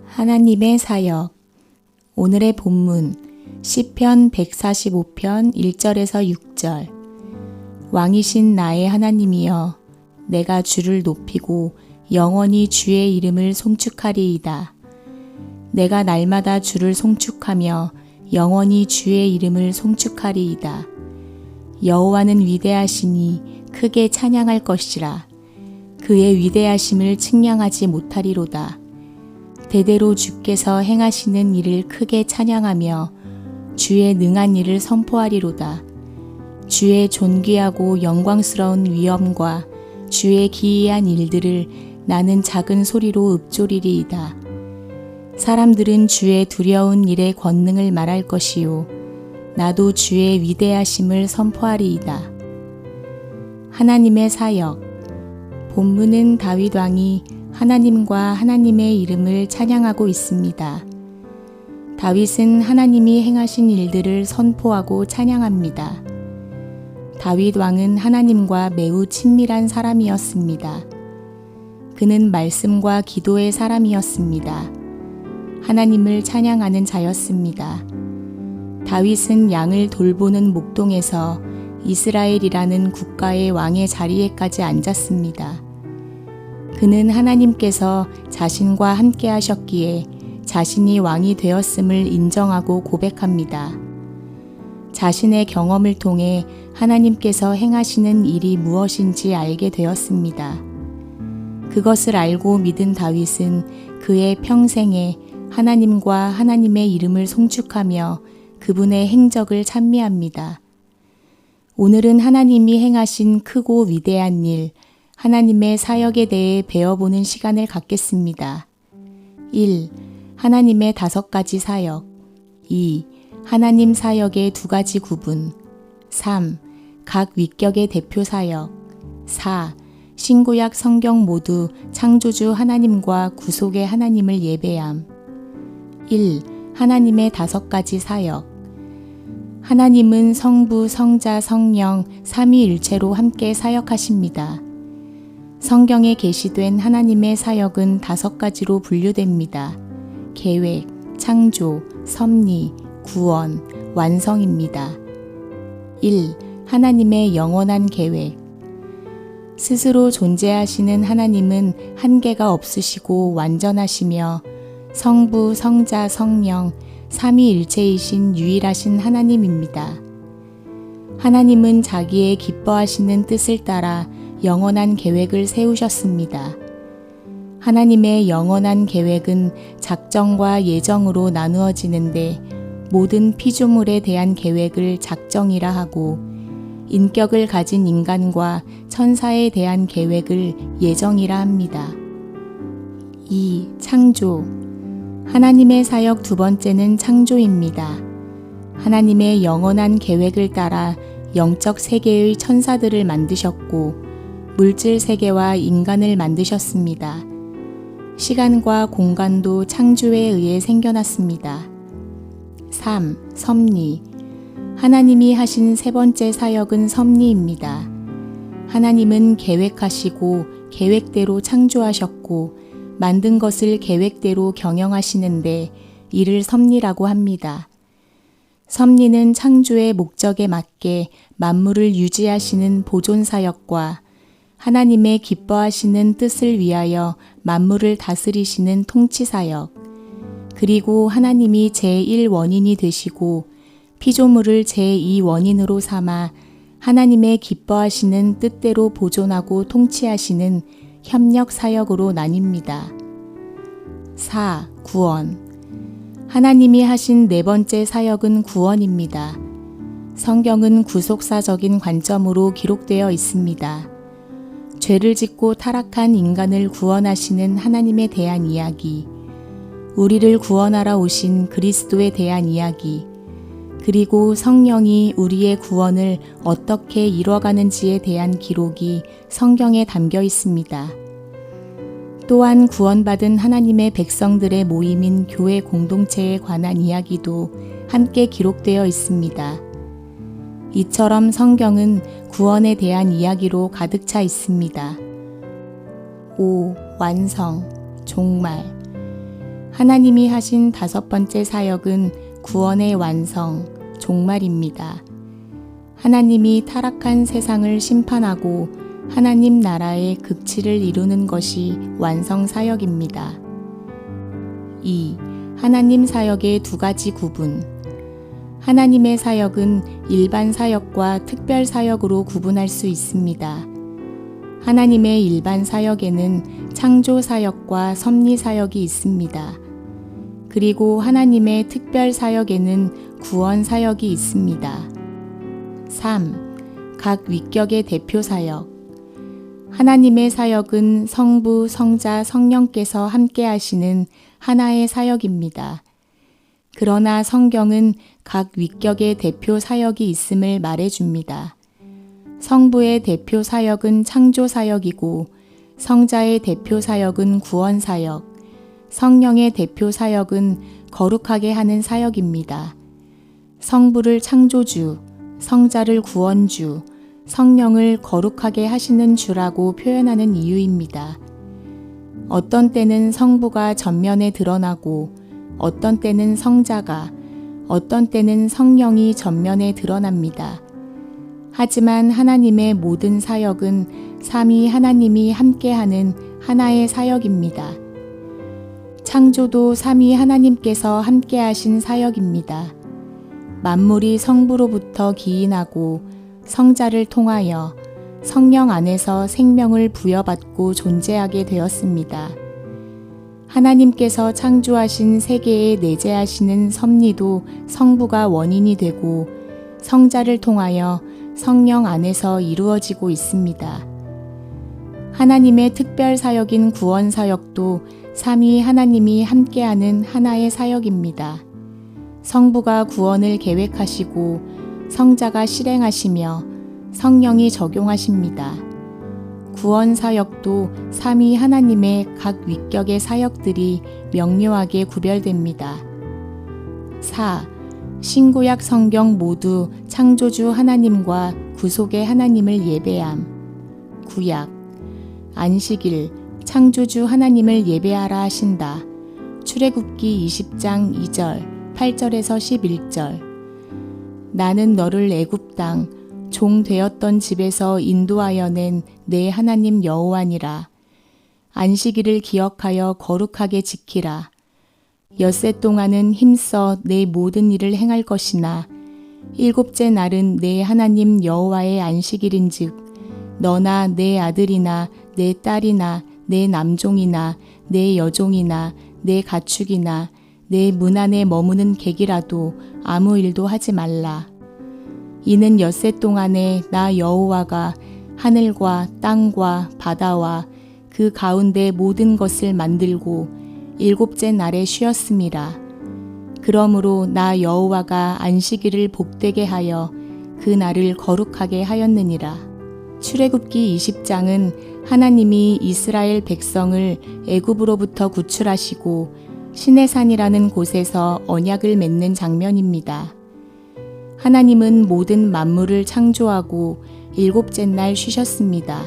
하나님의 사역. 오늘의 본문 시편 145편 1절에서 6절. 왕이신 나의 하나님이여, 내가 주를 높이고 영원히 주의 이름을 송축하리이다. 내가 날마다 주를 송축하며 영원히 주의 이름을 송축하리이다. 여호와는 위대하시니 크게 찬양할 것이라. 그의 위대하심을 측량하지 못하리로다. 대대로 주께서 행하시는 일을 크게 찬양하며 주의 능한 일을 선포하리로다. 주의 존귀하고 영광스러운 위엄과 주의 기이한 일들을 나는 작은 소리로 읊조리리이다. 사람들은 주의 두려운 일의 권능을 말할 것이요, 나도 주의 위대하심을 선포하리이다. 하나님의 사역. 본문은 다윗 왕이 하나님과 하나님의 이름을 찬양하고 있습니다. 다윗은 하나님이 행하신 일들을 선포하고 찬양합니다. 다윗 왕은 하나님과 매우 친밀한 사람이었습니다. 그는 말씀과 기도의 사람이었습니다. 하나님을 찬양하는 자였습니다. 다윗은 양을 돌보는 목동에서 이스라엘이라는 국가의 왕의 자리에까지 앉았습니다. 그는 하나님께서 자신과 함께 하셨기에 자신이 왕이 되었음을 인정하고 고백합니다. 자신의 경험을 통해 하나님께서 행하시는 일이 무엇인지 알게 되었습니다. 그것을 알고 믿은 다윗은 그의 평생에 하나님과 하나님의 이름을 송축하며 그분의 행적을 찬미합니다. 오늘은 하나님이 행하신 크고 위대한 일, 하나님의 사역에 대해 배워보는 시간을 갖겠습니다. 1. 하나님의 5가지 사역. 2. 하나님 사역의 2가지 구분. 3. 각 위격의 대표 사역. 4. 신구약 성경 모두 창조주 하나님과 구속의 하나님을 예배함. 1. 하나님의 5가지 사역. 하나님은 성부, 성자, 성령, 삼위일체로 함께 사역하십니다. 성경에 게시된 하나님의 사역은 5가지로 분류됩니다. 계획, 창조, 섭리, 구원, 완성입니다. 1. 하나님의 영원한 계획. 스스로 존재하시는 하나님은 한계가 없으시고 완전하시며 성부, 성자, 성령, 삼위일체이신 유일하신 하나님입니다. 하나님은 자기의 기뻐하시는 뜻을 따라 영원한 계획을 세우셨습니다. 하나님의 영원한 계획은 작정과 예정으로 나누어지는데 모든 피조물에 대한 계획을 작정이라 하고 인격을 가진 인간과 천사에 대한 계획을 예정이라 합니다. 2. 창조. 하나님의 사역 2번째는 창조입니다. 하나님의 영원한 계획을 따라 영적 세계의 천사들을 만드셨고 물질 세계와 인간을 만드셨습니다. 시간과 공간도 창조에 의해 생겨났습니다. 3. 섭리. 하나님이 하신 3번째 사역은 섭리입니다. 하나님은 계획하시고 계획대로 창조하셨고 만든 것을 계획대로 경영하시는데 이를 섭리라고 합니다. 섭리는 창조의 목적에 맞게 만물을 유지하시는 보존 사역과 하나님의 기뻐하시는 뜻을 위하여 만물을 다스리시는 통치 사역, 그리고 하나님이 제1원인이 되시고 피조물을 제2원인으로 삼아 하나님의 기뻐하시는 뜻대로 보존하고 통치하시는 협력 사역으로 나뉩니다. 4. 구원. 하나님이 하신 4번째 사역은 구원입니다. 성경은 구속사적인 관점으로 기록되어 있습니다. 죄를 짓고 타락한 인간을 구원하시는 하나님에 대한 이야기, 우리를 구원하러 오신 그리스도에 대한 이야기, 그리고 성령이 우리의 구원을 어떻게 이뤄가는지에 대한 기록이 성경에 담겨 있습니다. 또한 구원받은 하나님의 백성들의 모임인 교회 공동체에 관한 이야기도 함께 기록되어 있습니다. 이처럼 성경은 구원에 대한 이야기로 가득 차 있습니다. 5. 완성, 종말. 하나님이 하신 5번째 사역은 구원의 완성, 종말입니다. 하나님이 타락한 세상을 심판하고 하나님 나라의 극치를 이루는 것이 완성 사역입니다. 2. 하나님 사역의 2가지 구분. 하나님의 사역은 일반 사역과 특별 사역으로 구분할 수 있습니다. 하나님의 일반 사역에는 창조 사역과 섭리 사역이 있습니다. 그리고 하나님의 특별 사역에는 구원 사역이 있습니다. 3. 각 위격의 대표 사역. 하나님의 사역은 성부, 성자, 성령께서 함께 하시는 하나의 사역입니다. 그러나 성경은 각 위격의 대표 사역이 있음을 말해줍니다. 성부의 대표 사역은 창조 사역이고, 성자의 대표 사역은 구원 사역, 성령의 대표 사역은 거룩하게 하는 사역입니다. 성부를 창조주, 성자를 구원주, 성령을 거룩하게 하시는 주라고 표현하는 이유입니다. 어떤 때는 성부가 전면에 드러나고, 어떤 때는 성자가, 어떤 때는 성령이 전면에 드러납니다. 하지만 하나님의 모든 사역은 삼위 하나님이 함께하는 하나의 사역입니다. 창조도 삼위 하나님께서 함께하신 사역입니다. 만물이 성부로부터 기인하고 성자를 통하여 성령 안에서 생명을 부여받고 존재하게 되었습니다. 하나님께서 창조하신 세계에 내재하시는 섭리도 성부가 원인이 되고 성자를 통하여 성령 안에서 이루어지고 있습니다. 하나님의 특별 사역인 구원 사역도 삼위 하나님이 함께하는 하나의 사역입니다. 성부가 구원을 계획하시고 성자가 실행하시며 성령이 적용하십니다. 구원 사역도 삼위 하나님의 각 위격의 사역들이 명료하게 구별됩니다. 4. 신구약 성경 모두 창조주 하나님과 구속의 하나님을 예배함. 구약. 안식일, 창조주 하나님을 예배하라 하신다. 출애굽기 20장 2절, 8절에서 11절. 나는 너를 애굽 땅, 종 되었던 집에서 인도하여 낸 내 하나님 여호와니라. 안식일을 기억하여 거룩하게 지키라. 엿새 동안은 힘써 내 모든 일을 행할 것이나 7째 날은 내 하나님 여호와의 안식일인즉 너나 내 아들이나 내 딸이나 내 남종이나 내 여종이나 내 가축이나 내 문 안에 머무는 객이라도 아무 일도 하지 말라. 이는 엿새 동안에 나 여호와가 하늘과 땅과 바다와 그 가운데 모든 것을 만들고 7째 날에 쉬었음이라. 그러므로 나 여호와가 안식일을 복되게 하여 그 날을 거룩하게 하였느니라. 출애굽기 20장은 하나님이 이스라엘 백성을 애굽으로부터 구출하시고 시내산이라는 곳에서 언약을 맺는 장면입니다. 하나님은 모든 만물을 창조하고 7째 날 쉬셨습니다.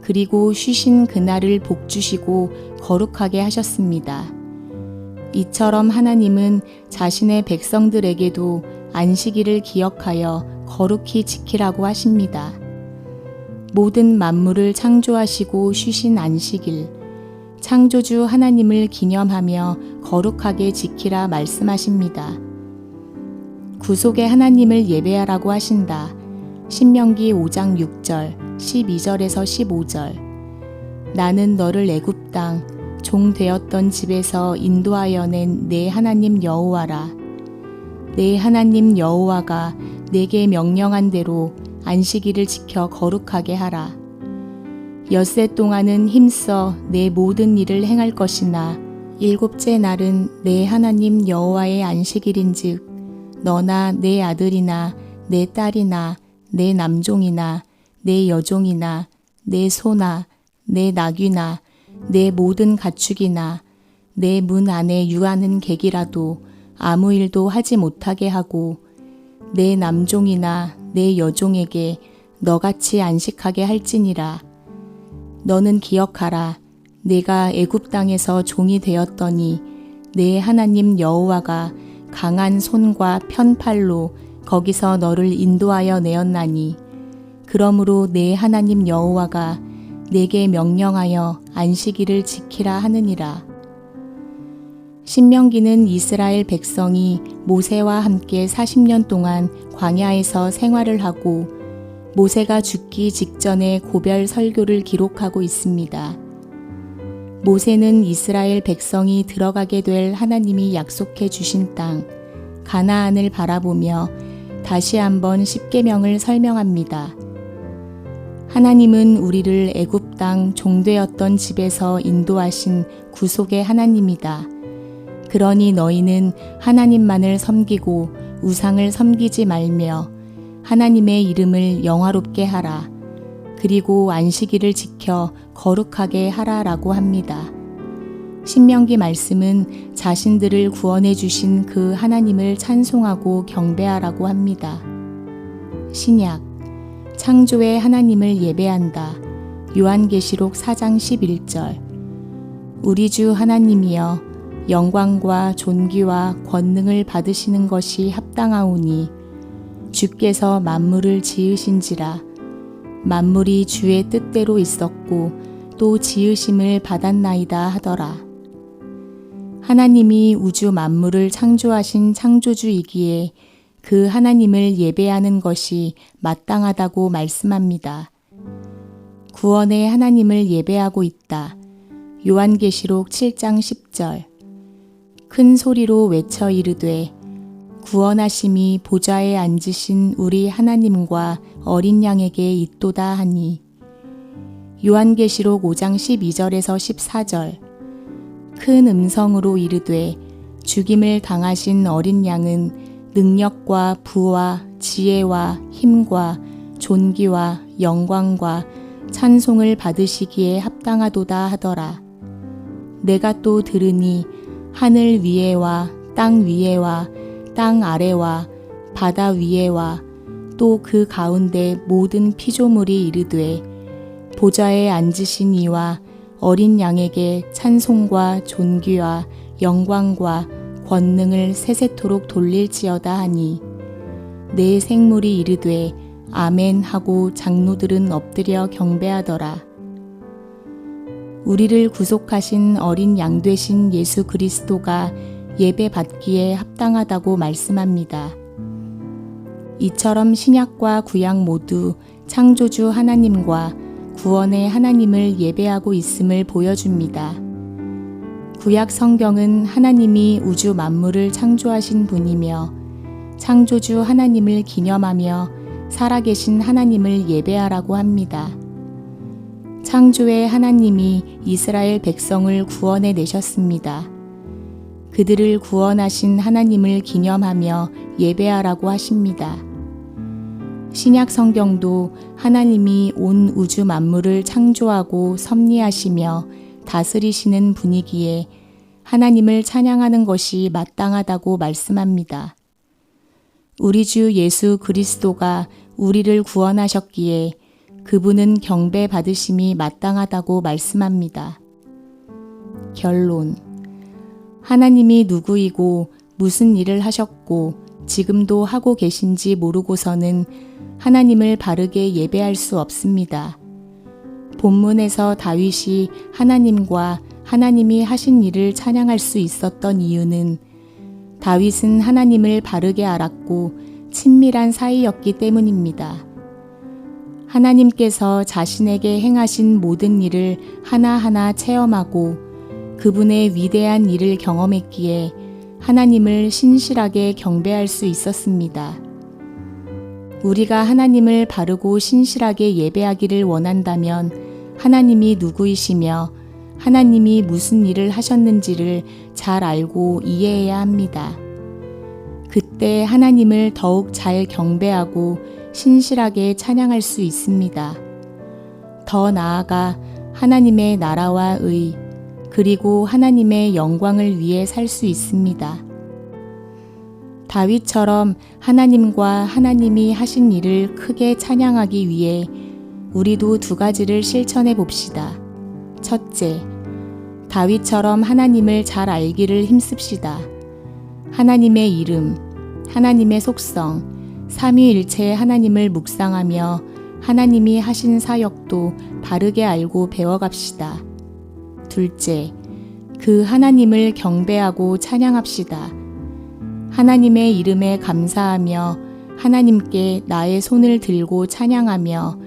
그리고 쉬신 그날을 복주시고 거룩하게 하셨습니다. 이처럼 하나님은 자신의 백성들에게도 안식일을 기억하여 거룩히 지키라고 하십니다. 모든 만물을 창조하시고 쉬신 안식일, 창조주 하나님을 기념하며 거룩하게 지키라 말씀하십니다. 구속의 하나님을 예배하라고 하신다. 신명기 5장 6절, 12절에서 15절. 나는 너를 애굽 땅, 종 되었던 집에서 인도하여 낸 내 하나님 여호와라. 내 하나님 여호와가 내게 명령한 대로 안식일을 지켜 거룩하게 하라. 엿새 동안은 힘써 내 모든 일을 행할 것이나 7째 날은 내 하나님 여호와의 안식일인즉 너나 내 아들이나 내 딸이나 내 남종이나 내 여종이나 내 소나 내 나귀나 내 모든 가축이나 내 문 안에 유하는 객이라도 아무 일도 하지 못하게 하고 내 남종이나 내 여종에게 너같이 안식하게 할지니라. 너는 기억하라. 내가 애굽 땅에서 종이 되었더니 내 하나님 여호와가 강한 손과 편팔로 거기서 너를 인도하여 내었나니 그러므로 내 하나님 여호와가 내게 명령하여 안식일을 지키라 하느니라. 신명기는 이스라엘 백성이 모세와 함께 40년 동안 광야에서 생활을 하고 모세가 죽기 직전에 고별 설교를 기록하고 있습니다. 모세는 이스라엘 백성이 들어가게 될 하나님이 약속해 주신 땅 가나안을 바라보며 다시 한번 십계명을 설명합니다. 하나님은 우리를 애굽 땅 종되었던 집에서 인도하신 구속의 하나님이다. 그러니 너희는 하나님만을 섬기고 우상을 섬기지 말며 하나님의 이름을 영화롭게 하라. 그리고 안식일을 지켜 거룩하게 하라라고 합니다. 신명기 말씀은 자신들을 구원해 주신 그 하나님을 찬송하고 경배하라고 합니다. 신약 창조의 하나님을 예배한다. 요한계시록 4장 11절 우리 주 하나님이여 영광과 존귀와 권능을 받으시는 것이 합당하오니 주께서 만물을 지으신지라 만물이 주의 뜻대로 있었고 또 지으심을 받았나이다 하더라. 하나님이 우주 만물을 창조하신 창조주이기에 그 하나님을 예배하는 것이 마땅하다고 말씀합니다. 구원의 하나님을 예배하고 있다. 요한계시록 7장 10절 큰 소리로 외쳐 이르되 구원하심이 보좌에 앉으신 우리 하나님과 어린 양에게 있도다 하니 요한계시록 5장 12절에서 14절 큰 음성으로 이르되 죽임을 당하신 어린 양은 능력과 부와 지혜와 힘과 존귀와 영광과 찬송을 받으시기에 합당하도다 하더라. 내가 또 들으니 하늘 위에와 땅 위에와 땅 아래와 바다 위에와 또 그 가운데 모든 피조물이 이르되 보좌에 앉으신 이와 어린 양에게 찬송과 존귀와 영광과 권능을 세세토록 돌릴지어다 하니 내 생물이 이르되 아멘 하고 장로들은 엎드려 경배하더라. 우리를 구속하신 어린 양 되신 예수 그리스도가 예배 받기에 합당하다고 말씀합니다. 이처럼 신약과 구약 모두 창조주 하나님과 구원의 하나님을 예배하고 있음을 보여줍니다. 구약 성경은 하나님이 우주 만물을 창조하신 분이며 창조주 하나님을 기념하며 살아계신 하나님을 예배하라고 합니다. 창조의 하나님이 이스라엘 백성을 구원해 내셨습니다. 그들을 구원하신 하나님을 기념하며 예배하라고 하십니다. 신약 성경도 하나님이 온 우주 만물을 창조하고 섭리하시며 다스리시는 분이기에 하나님을 찬양하는 것이 마땅하다고 말씀합니다. 우리 주 예수 그리스도가 우리를 구원하셨기에 그분은 경배 받으심이 마땅하다고 말씀합니다. 결론. 하나님이 누구이고 무슨 일을 하셨고 지금도 하고 계신지 모르고서는 하나님을 바르게 예배할 수 없습니다. 본문에서 다윗이 하나님과 하나님이 하신 일을 찬양할 수 있었던 이유는 다윗은 하나님을 바르게 알았고 친밀한 사이였기 때문입니다. 하나님께서 자신에게 행하신 모든 일을 하나하나 체험하고 그분의 위대한 일을 경험했기에 하나님을 신실하게 경배할 수 있었습니다. 우리가 하나님을 바르고 신실하게 예배하기를 원한다면 하나님이 누구이시며 하나님이 무슨 일을 하셨는지를 잘 알고 이해해야 합니다. 그때 하나님을 더욱 잘 경배하고 신실하게 찬양할 수 있습니다. 더 나아가 하나님의 나라와 의, 그리고 하나님의 영광을 위해 살 수 있습니다. 다윗처럼 하나님과 하나님이 하신 일을 크게 찬양하기 위해 우리도 두 가지를 실천해 봅시다. 첫째, 다윗처럼 하나님을 잘 알기를 힘씁시다. 하나님의 이름, 하나님의 속성, 삼위일체의 하나님을 묵상하며 하나님이 하신 사역도 바르게 알고 배워갑시다. 둘째, 그 하나님을 경배하고 찬양합시다. 하나님의 이름에 감사하며 하나님께 나의 손을 들고 찬양하며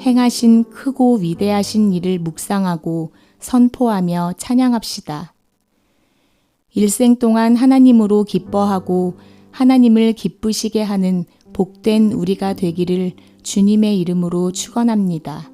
행하신 크고 위대하신 일을 묵상하고 선포하며 찬양합시다. 일생 동안 하나님으로 기뻐하고 하나님을 기쁘시게 하는 복된 우리가 되기를 주님의 이름으로 축원합니다.